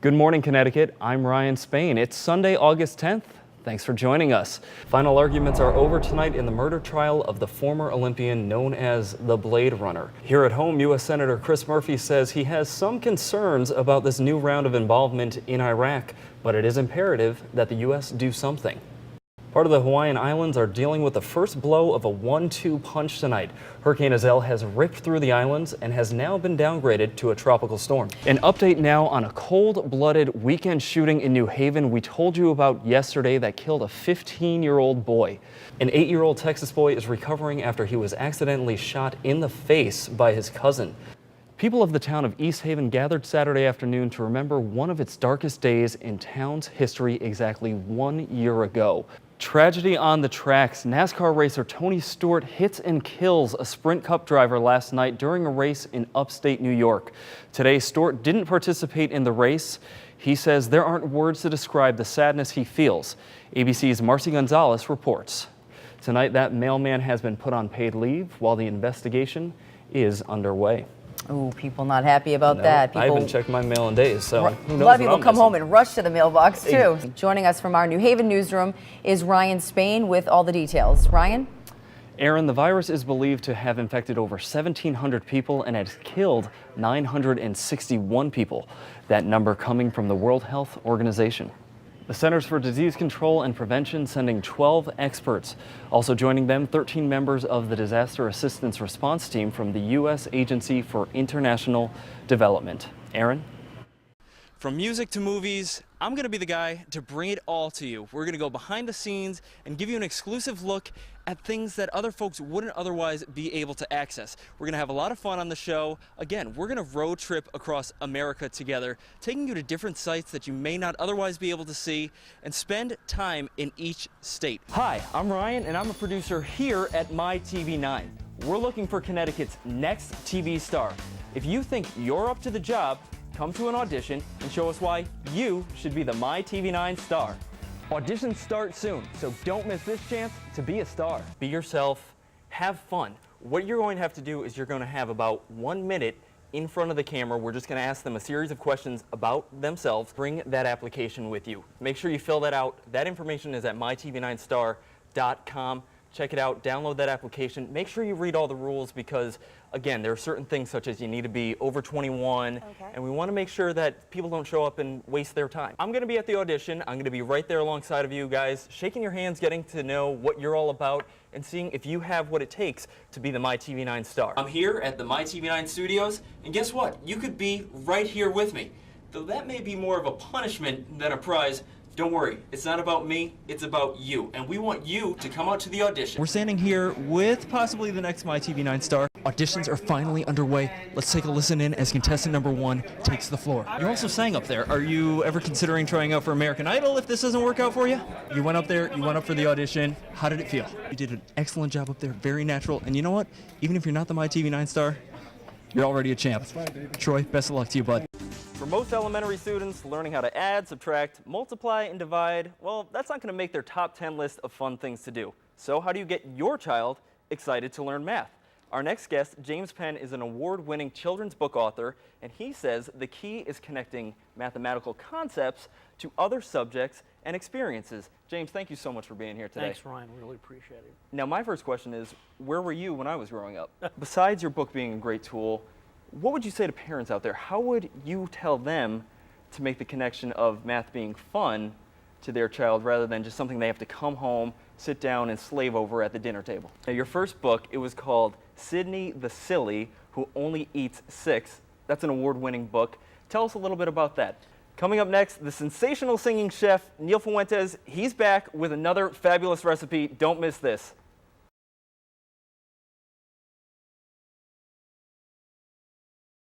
Good morning, Connecticut. I'm Ryan Spain. It's Sunday, August 10th. Thanks for joining us. Final arguments are over tonight in the murder trial of the former Olympian known as the Blade Runner. Here at home, U.S. Senator Chris Murphy says he has some concerns about this new round of involvement in Iraq, but it is imperative that the U.S. do something. Part of the Hawaiian Islands are dealing with the first blow of a 1-2 punch tonight. Hurricane Azelle has ripped through the islands and has now been downgraded to a tropical storm. An update now on a cold-blooded weekend shooting in New Haven we told you about yesterday that killed a 15-year-old boy. An 8-year-old Texas boy is recovering after he was accidentally shot in the face by his cousin. People of the town of East Haven gathered Saturday afternoon to remember one of its darkest days in town's history exactly 1 year ago. Tragedy on the tracks. NASCAR racer Tony Stewart hits and kills a Sprint Cup driver last night during a race in upstate New York. Today, Stewart didn't participate in the race. He says there aren't words to describe the sadness he feels. ABC's Marcy Gonzalez reports. Tonight, that mailman has been put on paid leave while the investigation is underway. Ooh, people not happy about that. People, I haven't checked my mail in days, so who knows. A lot of people come home and rush to the mailbox, too. Joining us from our New Haven newsroom is Ryan Spain with all the details. Ryan? Aaron, the virus is believed to have infected over 1,700 people and has killed 961 people. That number coming from the World Health Organization. The Centers for Disease Control and Prevention sending 12 experts. Also joining them, 13 members of the Disaster Assistance Response Team from the U.S. Agency for International Development. Aaron? From music to movies, I'm going to be the guy to bring it all to you. We're going to go behind the scenes and give you an exclusive look at things that other folks wouldn't otherwise be able to access. We're going to have a lot of fun on the show. Again, we're going to road trip across America together, taking you to different sites that you may not otherwise be able to see and spend time in each state. Hi, I'm Ryan and I'm a producer here at MyTV9. We're looking for Connecticut's next TV star. If you think you're up to the job, come to an audition and show us why you should be the MyTV9 star. Auditions start soon, so don't miss this chance to be a star. Be yourself, have fun. What you're going to have to do is you're going to have about 1 minute in front of the camera. We're just going to ask them a series of questions about themselves. Bring that application with you. Make sure you fill that out. That information is at mytv9star.com. Check it out, download that application. Make sure you read all the rules because, again, there are certain things such as you need to be over 21, and we want to make sure that people don't show up and waste their time. I'm going to be at the audition. I'm going to be right there alongside of you guys, shaking your hands, getting to know what you're all about, and seeing if you have what it takes to be the MyTV9 star. I'm here at the MyTV9 studios, and guess what? You could be right here with me. Though that may be more of a punishment than a prize. Don't worry, it's not about me, it's about you. And we want you to come out to the audition. We're standing here with possibly the next MyTV9 star. Auditions are finally underway. Let's take a listen in as contestant number 1 takes the floor. You also sang up there. Are you ever considering trying out for American Idol if this doesn't work out for you? You went up there, you went up for the audition. How did it feel? You did an excellent job up there, very natural. And you know what? Even if you're not the MyTV9 star, you're already a champ. That's right, baby. Troy, best of luck to you, bud. For most elementary students, learning how to add, subtract, multiply, and divide, well, that's not going to make their top 10 list of fun things to do. So how do you get your child excited to learn math? Our next guest, James Penn, is an award-winning children's book author, and he says the key is connecting mathematical concepts to other subjects and experiences. James, thank you so much for being here today. Thanks, Ryan. Really appreciate it. Now, my first question is, where were you when I was growing up? Besides your book being a great tool, what would you say to parents out there? How would you tell them to make the connection of math being fun to their child rather than just something they have to come home, sit down, and slave over at the dinner table? Now, your first book, it was called Sydney the Silly, Who Only Eats 6. That's an award-winning book. Tell us a little bit about that. Coming up next, the sensational singing chef, Neil Fuentes. He's back with another fabulous recipe. Don't miss this.